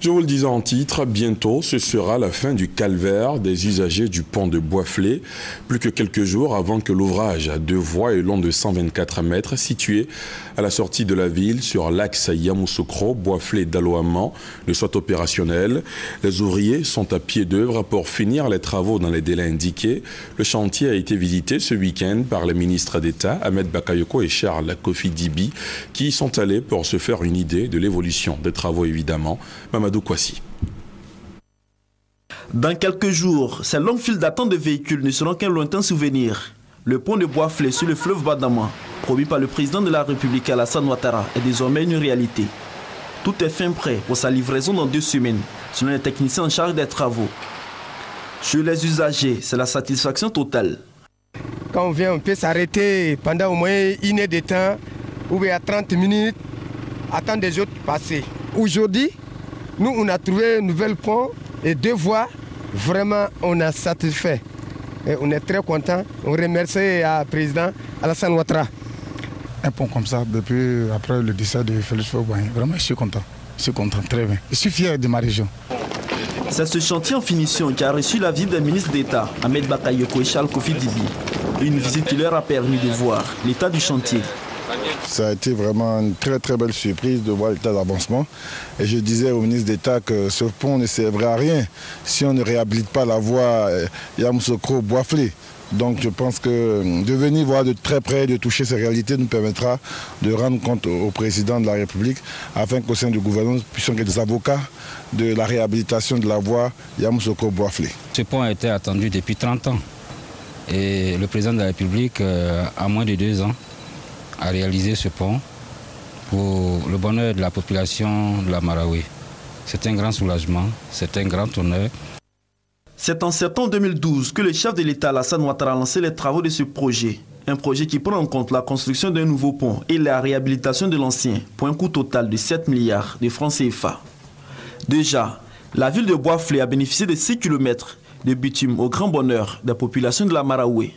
Je vous le disais en titre, bientôt ce sera la fin du calvaire des usagers du pont de Boisflé. Plus que quelques jours avant que l'ouvrage à 2 voies et long de 124 mètres situé à la sortie de la ville sur l'axe Yamoussoukro, Boisflé-Daloaman ne soit opérationnel. Les ouvriers sont à pied d'œuvre pour finir les travaux dans les délais indiqués. Le chantier a été visité ce week-end par les ministres d'État Ahmed Bakayoko et Charles Kofi Dibi qui y sont allés pour se faire une idée de l'évolution des travaux évidemment. Mamadou Kwasi. Dans quelques jours, ces longues files d'attente de véhicules ne seront qu'un lointain souvenir. Le pont de Boisflé sur le fleuve Badama, promis par le président de la République Alassane Ouattara, est désormais une réalité. Tout est fin prêt pour sa livraison dans 2 semaines, selon les techniciens en charge des travaux. Chez les usagers, c'est la satisfaction totale. Quand on vient, on peut s'arrêter pendant au moins 1 heure de temps, ou bien à 30 minutes, attendre les autres passer. Aujourd'hui, nous, on a trouvé un nouvel pont et 2 voies. Vraiment, on a satisfait. Et on est très content. On remercie le président Alassane Ouattara. Un pont comme ça, depuis après le décès de Félix Faure-Boigny, vraiment, je suis content. Je suis content, très bien. Je suis fier de ma région. C'est ce chantier en finition qui a reçu la visite des ministres d'État, Ahmed Bakayoko et Charles Kofi Dibi. Une visite qui leur a permis de voir l'état du chantier. Ça a été vraiment une très très belle surprise de voir l'état d'avancement. Et je disais au ministre d'État que ce pont ne servirait à rien si on ne réhabilite pas la voie Yamoussoukro-Boisflé. Donc je pense que de venir voir de très près, de toucher ces réalités nous permettra de rendre compte au président de la République afin qu'au sein du gouvernement nous puissions être des avocats de la réhabilitation de la voie Yamoussoukro-Boisflé. Ce pont a été attendu depuis 30 ans et le président de la République, à moins de 2 ans, a réalisé ce pont pour le bonheur de la population de la Marawi. C'est un grand soulagement, c'est un grand honneur. C'est en septembre 2012 que le chef de l'État Alassane Ouattara a lancé les travaux de ce projet. Un projet qui prend en compte la construction d'un nouveau pont et la réhabilitation de l'ancien pour un coût total de 7 milliards de francs CFA. Déjà, la ville de Boisflé a bénéficié de 6 km de bitume au grand bonheur des populations de la Marawi.